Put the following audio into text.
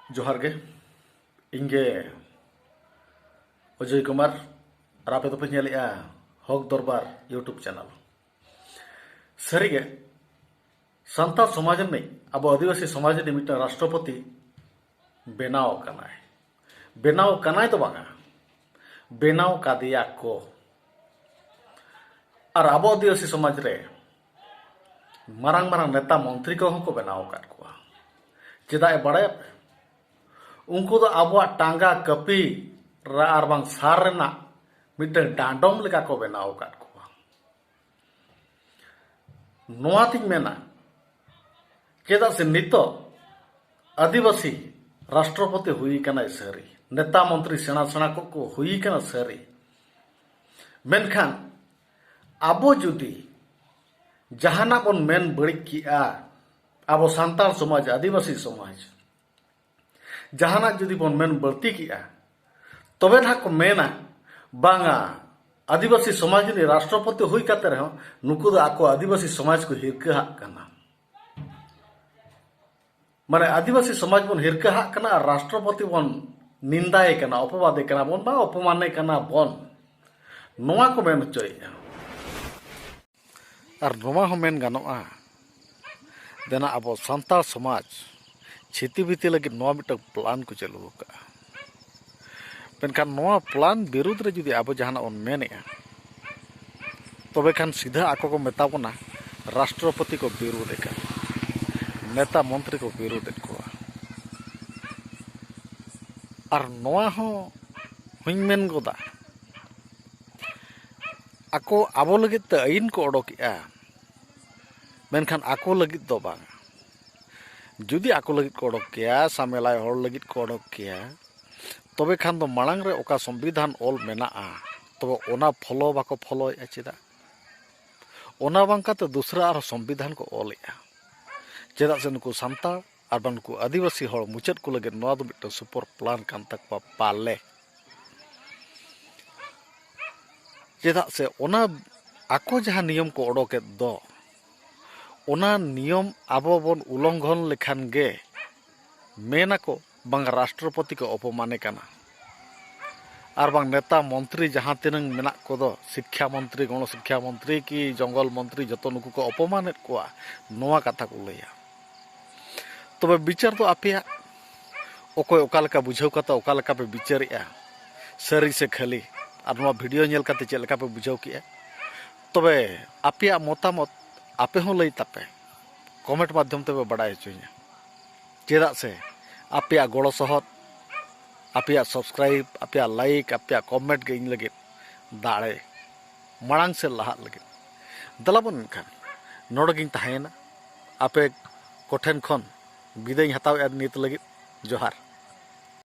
जोहार गे इंगे अजय कुमार और आपे तो पे नेलेआ हक दरबार यूट्यूब चैनल सारी गे सान्ताल समाज में अब आदिवासी समाज में मिट्टा राष्ट्रपति बेनाव कनाय तो बांगा बेनाव कादिया को और अब आदिवासी समाज रे मारांग मारांग नेता मंत्री को हमको बेनाव काट को चेदा बड़े उनको तो अब टांगा कपी आर बांग सार रेना मिट्टन डांडोम लेका को बेनाव काट को नोआ तिंग मेना चेदा से नितो आदिवासी राष्ट्रपति हुई कना सारी नेता मंत्री सेना सेना को हुई कना सारी मेनखान आबो जुदी जहाना बन मेन बड़ी किया आबो सान्ताल समाज आदिवासी समाज जहाना जुदी बन मेन बढ़ती किया तबे ना को मेना बांगा आदिवासी समाज ने राष्ट्रपति हुई काते रहो नुकु दो आको आदिवासी समाज को हिरका कना माने आदिवासी समाज बन हिरका कना राष्ट्रपति बन निंदाए कना अपवादे कना बन बा अपमाने कना बन नोआ को मेन चोया और नोआ हो मेन गानोआ देना अब सान्ताल समाज छिती बीती लगे नोआ मिट्टा प्लान को चलू का पेनखान नोआ प्लान विरुद्ध रे जुदी अब जहाना on मेनेआ तबे खान सीधा आको को मेता बना राष्ट्रपति को विरोध का नेता मंत्री को विरोध को और नोआ हो हुई मेन गोदा आको आबो लगित ते आईन को ओडोकिया मेनखान आको लगित दो बांग जुदी आको लगित को ओडोक किया सामेलाय होड़ लगित को ओडोक किया तबे खान दो मांग रे ओका संविधान ओल मेना तबे ओना फॉलो बाको फॉलो चेदा ओना बांका तो दूसरा और संविधान को ओलेया चेदा से नुकु सान्ताल और बानकु आदिवासी होड़ मुचाद को लगे नोआ दो मिट्टा सुपर प्लान कान तक पाले चेदा से ओना आको जहां नियम को ओडोके दो ओना नियम आबो बन उल्लंघन लेखान गे मेना को बांग राष्ट्रपति को अपमाने कना और बांग नेता मंत्री जहां तिनंग मेना को दो शिक्षा मंत्री गण शिक्षा मंत्री की जंगल मंत्री जतो नुकु को अपमाने को नोआ कथा को लैया तबे विचार तो आपेया ओकोय ओकालका बुझाव कता ओकालका पे विचारिया सरी से खाली और नोआ वीडियो नेल काते चेल लेका पे बुझाव किया तबे आपेया मतामत आपे हो लई तापे कमेंट माध्यम ते बड़ा हचुኛ चेदा से आपेया गड़ो सहत आपेया सब्सक्राइब आपेया लाइक आपेया कमेंट के इन लगे दाड़े मांग से लहा लगे दलाबन खान नोडगिन तहेना आपे कोठेन खन विदाय हताव नित लगे जोहार।